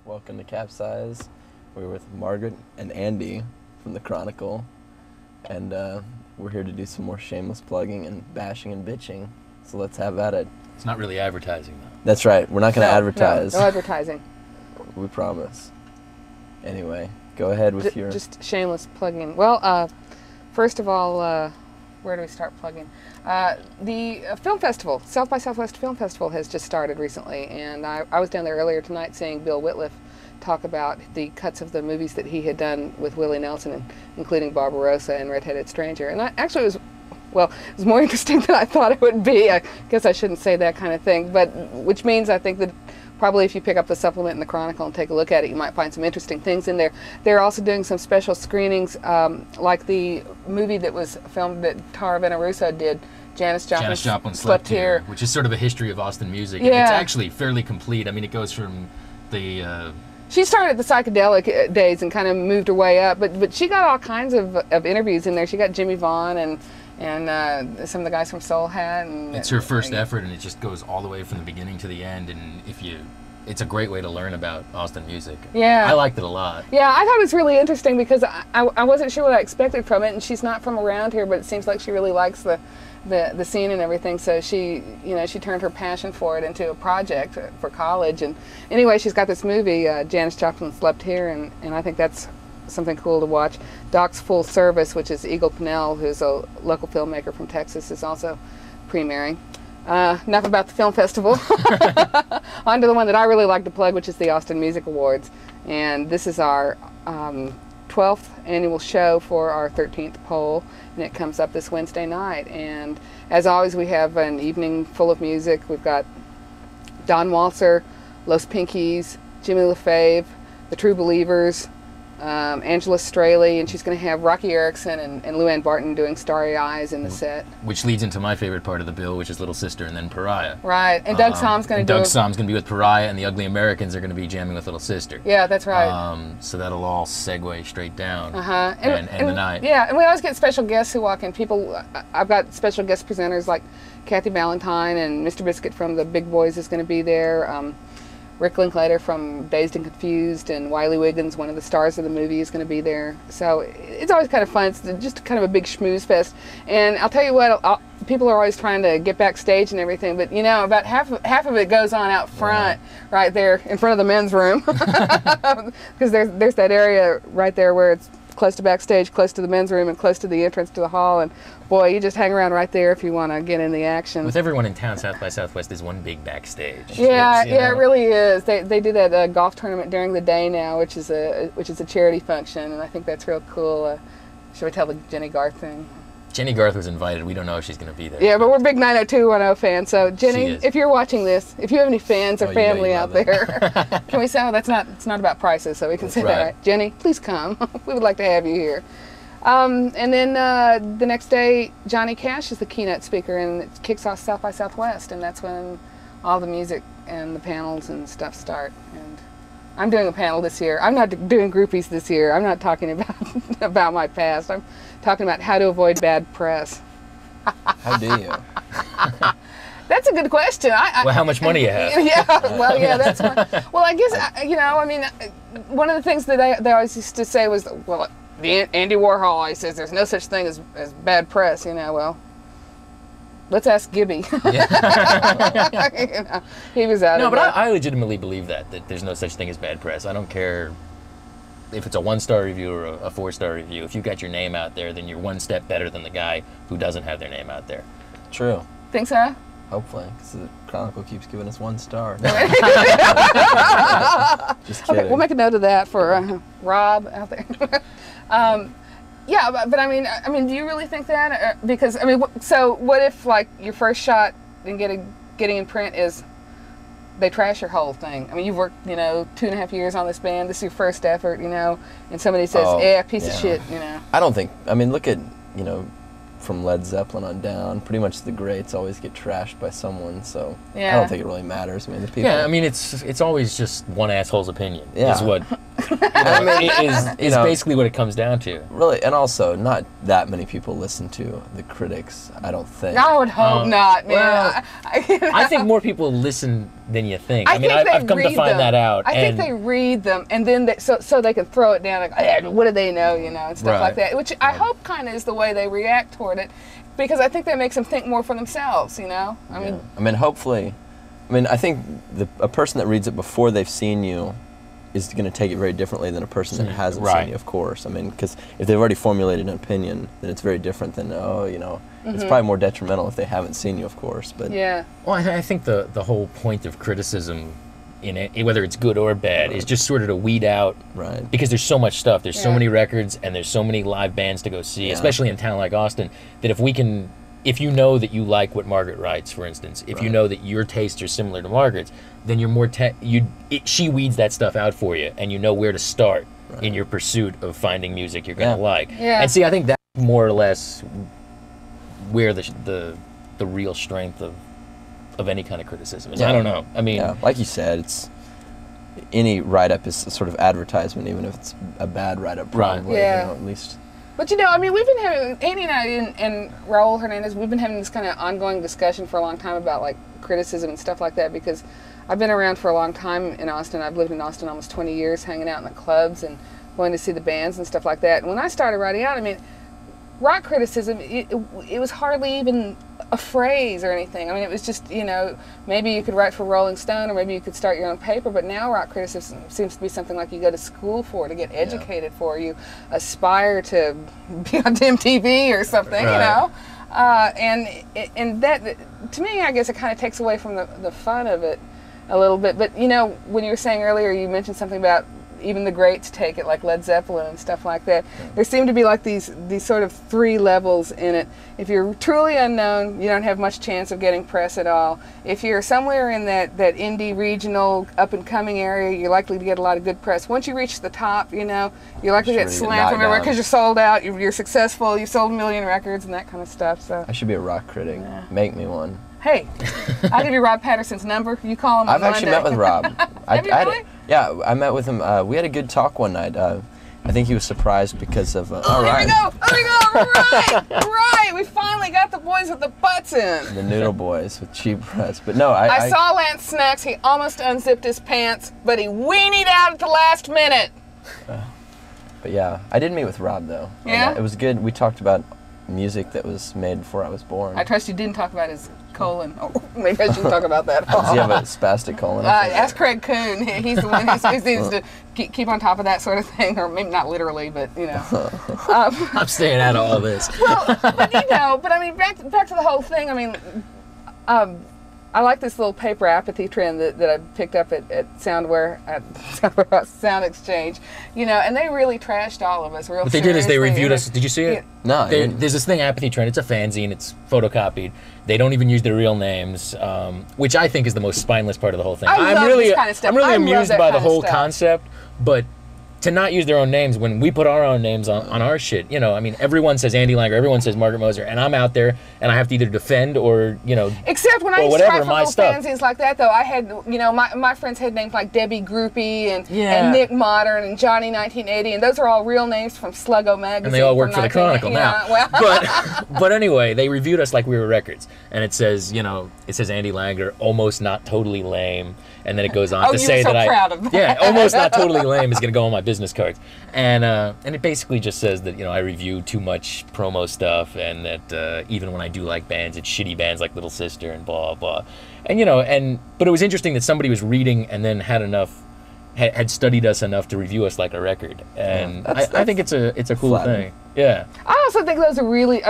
Welcome to CapZeyeZ. We're with Margaret and Andy from the Chronicle, and we're here to do some more shameless plugging and bashing and bitching. So let's have at it. It's not really advertising, though. That's right. We're not going to advertise. No advertising. We promise. Anyway, go ahead with your... Just shameless plugging. Well, first of all, where do we start plugging? The film festival, South by Southwest Film Festival, has just started recently, and I was down there earlier tonight seeing Bill Whitliff talk about the cuts of the movies that he had done with Willie Nelson, including Barbarossa and Red-Headed Stranger. And actually it was more interesting than I thought it would be. I guess I shouldn't say that kind of thing, but which means I think that probably if you pick up the supplement in the Chronicle and take a look at it, you might find some interesting things in there. They're also doing some special screenings, like the movie that was filmed that Tara Venerusso did, Janis Joplin Slept Here, which is sort of a history of Austin music. Yeah. And it's actually fairly complete. I mean, it goes from the... She started the psychedelic days and kind of moved her way up, but she got all kinds of interviews in there. She got Jimmy Vaughn and some of the guys from Soul Hat. And it's her first effort, and it just goes all the way from the beginning to the end. And it's a great way to learn about Austin music. Yeah, I liked it a lot. Yeah, I thought it was really interesting because I wasn't sure what I expected from it, and she's not from around here, but it seems like she really likes the scene and everything. So she turned her passion for it into a project for college. And anyway, she's got this movie, Janis Joplin Slept Here, and I think that's something cool to watch. Doc's Full Service, which is Eagle Pennell, who's a local filmmaker from Texas, is also premiering. Enough about the film festival. On to the one that I really like to plug, which is the Austin Music Awards. And this is our 12th annual show for our 13th poll, and it comes up this Wednesday night. And as always, we have an evening full of music. We've got Don Walser, Los Pinkies, Jimmy LaFave, The True Believers, Angela Straley, and she's going to have Rocky Erickson and Luann Barton doing Starry Eyes in the set. Which leads into my favorite part of the bill, which is Little Sister and then Pariah. Right, and Doug Som's going to do... Doug Som's going to be with Pariah, and the Ugly Americans are going to be jamming with Little Sister. Yeah, that's right. So that'll all segue straight down and the night. Yeah, and we always get special guests who walk in. I've got special guest presenters like Kathy Valentine, and Mr. Biscuit from the Big Boys is going to be there. Rick Linklater from Dazed and Confused, and Wiley Wiggins, one of the stars of the movie, is going to be there. So it's always kind of fun. It's just kind of a big schmooze fest. And I'll tell you what, people are always trying to get backstage and everything, but you know, about half of it goes on out front, right there in front of the men's room, because there's that area right there where it's close to backstage, close to the men's room, and close to the entrance to the hall. And boy, you just hang around right there if you want to get in the action. With everyone in town, South by Southwest is one big backstage. Yeah, it really is. They do that golf tournament during the day now, which is a charity function, and I think that's real cool. Should we tell the Jenny Garth thing? Jenny Garth was invited. We don't know if she's going to be there. Yeah, but we're big 90210 fans. So Jenny, if you're watching this, if you have any fans or family out there, can we say, it's not about prices, so we can say that, right? Jenny, please come. We would like to have you here. And then the next day, Johnny Cash is the keynote speaker, and it kicks off South by Southwest, and that's when all the music and the panels and stuff start. And I'm doing a panel this year. I'm not doing groupies this year. I'm not talking about my past. I'm talking about how to avoid bad press. How do you? That's a good question. Well, how much money you have? Yeah, well, yeah, that's well, I guess, I mean, one of the things that they always used to say was, well, Andy Warhol always says there's no such thing as bad press, well. Let's ask Gibby. Yeah. He was out of it. No, but I legitimately believe that there's no such thing as bad press. I don't care if it's a 1-star review or a 4-star review. If you got your name out there, then you're one step better than the guy who doesn't have their name out there. True. Think so? Hopefully, because the Chronicle keeps giving us 1 star. Just kidding. Okay, we'll make a note of that for Rob out there. Yeah, but I mean, do you really think that? Because so what if like your first shot in getting in print is they trash your whole thing? I mean, you've worked 2.5 years on this band. This is your first effort, and somebody says, piece of shit, I don't think. I mean, look at from Led Zeppelin on down, pretty much the greats always get trashed by someone. So I don't think it really matters. I mean, the people. Yeah, I mean, it's always just one asshole's opinion. Yeah. Is what I mean, is basically what it comes down to. Really, and also, not that many people listen to the critics, I don't think. I would hope not, man. Well, I think more people listen than you think. I mean, think I've come to find that out. I think they read them, and then so they can throw it down, like, what do they know, and stuff like that, which I hope kind of is the way they react toward it, because I think that makes them think more for themselves, I mean, hopefully, I think a person that reads it before they've seen you is going to take it very differently than a person that hasn't seen you, of course. Because if they've already formulated an opinion, then it's very different than, it's probably more detrimental if they haven't seen you, of course. But yeah. Well, I think the whole point of criticism, in it, whether it's good or bad, is just sort of to weed out, because there's so much stuff. There's so many records, and there's so many live bands to go see, especially in a town like Austin, that if you know that you like what Margaret writes, for instance, if you know that your tastes are similar to Margaret's, then you're more she weeds that stuff out for you, and you know where to start in your pursuit of finding music you're going to like. Yeah. And see, I think that's more or less where the real strength of any kind of criticism is. I don't know. I mean, like you said, any write-up is a sort of advertisement, even if it's a bad write-up, probably. Yeah. At least. But we've been having, Andy and I and Raul Hernandez, we've been having this kind of ongoing discussion for a long time about like criticism and stuff like that, because I've been around for a long time in Austin. I've lived in Austin almost 20 years, hanging out in the clubs and going to see the bands and stuff like that. And when I started writing out, rock criticism, it was hardly even a phrase or anything. It was just, maybe you could write for Rolling Stone, or maybe you could start your own paper, but now rock criticism seems to be something like you go to school for, to get educated for, you aspire to be on MTV or something, and that, to me, I guess it kind of takes away from the fun of it a little bit. But, when you were saying earlier, you mentioned something about even the greats take it, like Led Zeppelin and stuff like that. There seem to be like these sort of three levels in it. If you're truly unknown, you don't have much chance of getting press at all. If you're somewhere in that indie, regional, up-and-coming area, you're likely to get a lot of good press. Once you reach the top, you're likely to get slammed from everywhere because you're sold out, you're successful, you've sold 1 million records and that kind of stuff. So I should be a rock critic. Make me one. Hey, I'll give you Rob Patterson's number. You call him on Monday. I've actually met with Rob. Have you really? Yeah, I met with him. We had a good talk one night. I think he was surprised because of... There we go! Right! We finally got the boys with the butts in. The Noodle Boys with cheap press. But no, I saw Lance Snacks. He almost unzipped his pants, but he weenied out at the last minute. But yeah, I did meet with Rob, though. Yeah? It was good. We talked about music that was made before I was born. I trust you didn't talk about his colon. Oh, maybe I shouldn't talk about that. Does he have a spastic colon? Ask Craig Kuhn. He's the one who needs to keep on top of that sort of thing, or maybe not literally, but I'm staying out of all this. Well, but back to the whole thing. I like this little paper apathy trend that I picked up at Soundware, Sound Exchange, and they really trashed all of us. What they did is they reviewed us. Did you see it? No. There's this thing, Apathy Trend. It's a fanzine. It's photocopied. They don't even use their real names, which I think is the most spineless part of the whole thing. I'm really amused by the whole concept, but to not use their own names when we put our own names on our shit, everyone says Andy Langer, everyone says Margaret Moser, and I'm out there and I have to either defend or, Except when I used to write for little fanzines like that, though, I had, my friends had names like Debbie Groupie and Nick Modern and Johnny 1980, and those are all real names from Sluggo magazine. And they all work for the Chronicle now. But anyway, they reviewed us like we were records, and it says, Andy Langer, almost not totally lame, and then it goes on to say that proud of that. Yeah, almost not totally lame is going to go on my business cards, and it basically just says that I review too much promo stuff, and that even when I do like bands, it's shitty bands like Little Sister and blah blah, and but it was interesting that somebody was reading and then had studied us enough to review us like a record, and I think it's a cool thing. Yeah. I also think those are really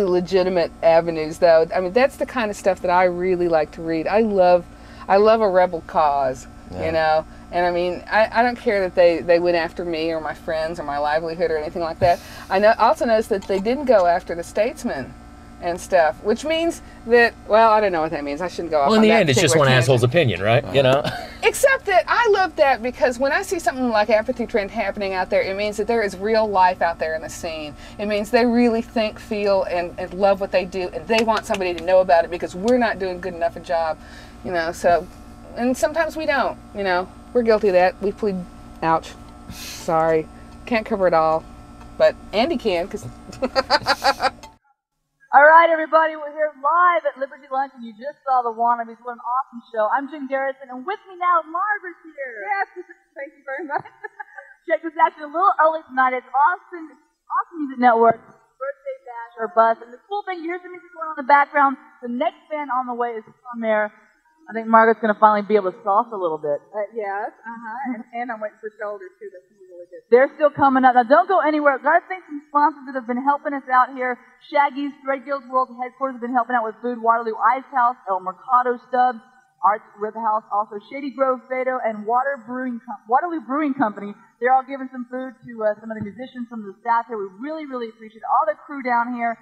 legitimate avenues, though. That's the kind of stuff that I really like to read. I love a rebel cause, And I don't care that they went after me or my friends or my livelihood or anything like that. I also noticed that they didn't go after the statesmen and stuff, which means that, well, I don't know what that means. I shouldn't go off on that. Well, in the end, it's just one asshole's opinion, right? Except that I love that, because when I see something like Apathy Trend happening out there, it means that there is real life out there in the scene. It means they really think, feel, and love what they do, and they want somebody to know about it, because we're not doing good enough a job, so, and sometimes we don't, we're guilty of that. We plead Ouch. Sorry. Can't cover it all. But Andy can, because... All right, everybody, we're here live at Liberty Lunch, and you just saw the Wannabes. What an awesome show. I'm Jen Garrison, and with me now, Margaret's here. Yes, thank you very much. Check this out. A little early tonight. It's Austin Music Network birthday bash or bus, and the cool thing, you hear some music going on in the background. The next band on the way is on there. I think Margaret's going to finally be able to salsa a little bit. Yes, and I'm waiting for shoulders, too. That's really good. They're still coming up. Now, don't go anywhere. I've got to thank some sponsors that have been helping us out here. Shaggy's Stray Guild World Headquarters have been helping out with food. Waterloo Ice House, El Mercado Stubbs, Arts Rib House, also Shady Grove Fado, and Waterloo Brewing Company. They're all giving some food to some of the musicians, some of the staff here. We really, really appreciate all the crew down here.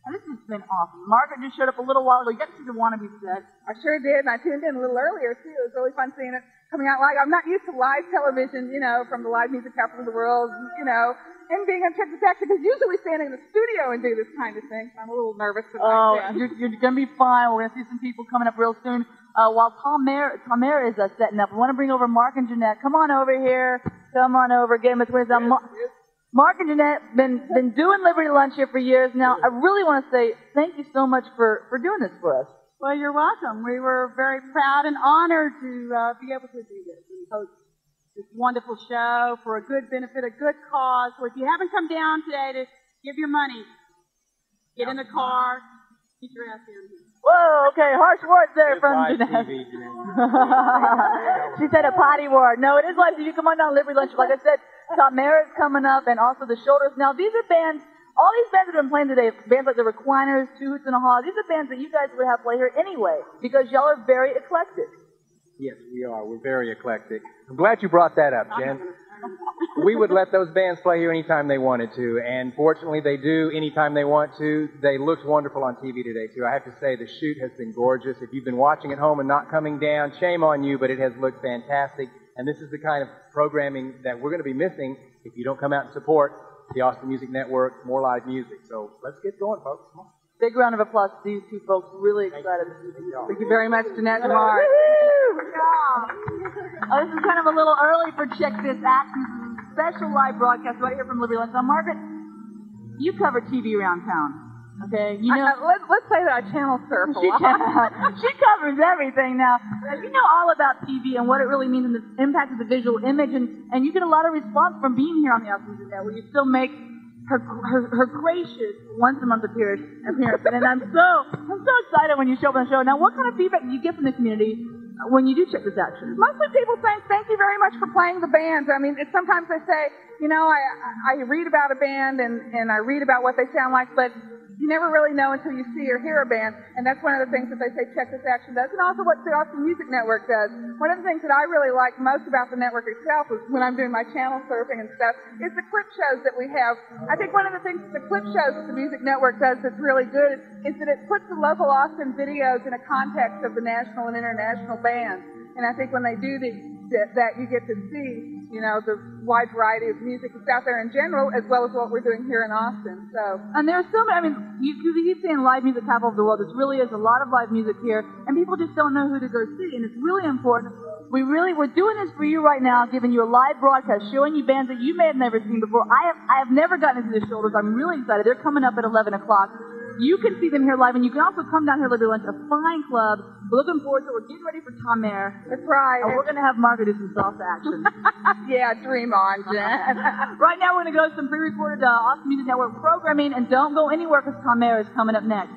And this has been awesome. Margaret just showed up a little while ago. You got to see the Wannabe set. I sure did, and I tuned in a little earlier, too. It was really fun seeing it coming out live. I'm not used to live television, you know, from the live music capital of the world, you know, and being on Check This Action, because usually we stand in the studio and do this kind of thing. I'm a little nervous tonight. Oh, you're going to be fine. We're going to see some people coming up real soon. While Tom Mayer is setting up, we want to bring over Mark and Jeanette. Come on over here. Come on over. Get them with us. Mark and Jeanette been doing Liberty Lunch here for years now. I really want to say thank you so much for doing this for us. Well, you're welcome. We were very proud and honored to be able to do this and host this wonderful show for a good benefit, a good cause. So if you haven't come down today to give your money, get in the car, get your ass down here. Whoa, okay, harsh words there from Jeanette. She said a potty word. No, it is live TV. Come on down, Liberty Lunch. Like I said, Tom Mayer is coming up, and also the Shoulders. Now, these are bands, all these bands that have been playing today, bands like the Recliners, Two Hoots and a Haw, these are bands that you guys would have play here anyway, because y'all are very eclectic. Yes, we are. We're very eclectic. I'm glad you brought that up, Jen. We would let those bands play here anytime they wanted to, and fortunately they do anytime they want to. They looked wonderful on TV today, too. I have to say, the shoot has been gorgeous. If you've been watching at home and not coming down, shame on you, but it has looked fantastic. And this is the kind of programming that we're going to be missing if you don't come out and support the Austin Music Network, more live music. So let's get going, folks. Come on. Big round of applause to these two folks. Really excited. Thank you very much, Jeanette and Mark. Good job. This is kind of a little early for Check This Action. Special live broadcast right here from Liberty Lunch. Now, Margaret, you cover TV around town. Okay, you know. Let's say that I channel surf a lot. She covers everything now. You know all about TV and what it really means and the impact of the visual image, and you get a lot of response from being here on the Austin Music Network. You still make her gracious once a month appearance, and I'm so excited when you show up on the show. Now, what kind of feedback do you get from the community when you do Check This Action? Mostly people saying thank you very much for playing the bands. I mean, sometimes they say, you know, I read about a band and I read about what they sound like, but you never really know until you see or hear a band, and that's one of the things that they say Check This Action does, and also what the Austin Music Network does. One of the things that I really like most about the network itself is when I'm doing my channel surfing and stuff, is the clip shows that we have. I think one of the things that the clip shows that the Music Network does that's really good is that it puts the local Austin videos in a context of the national and international bands, and I think when they do that you get to see, you know, the wide variety of music that's out there in general, as well as what we're doing here in Austin. So, and there's so many. I mean, you keep saying live music capital of the world. This really is a lot of live music here, and people just don't know who to go see. And it's really important. We're doing this for you right now, giving you a live broadcast, showing you bands that you may have never seen before. I have never gotten into the Shoulders. I'm really excited. They're coming up at 11 o'clock. You can see them here live, and you can also come down here to Liberty Lunch, a fine club. We're looking forward to it. We're getting ready for Tom Mayer. That's right. And we're going to have Margaret do some salsa action. Yeah, dream on, Jen. Right now, we're going to go to some pre-recorded Austin Music Network programming, and don't go anywhere because Tom Mayer is coming up next.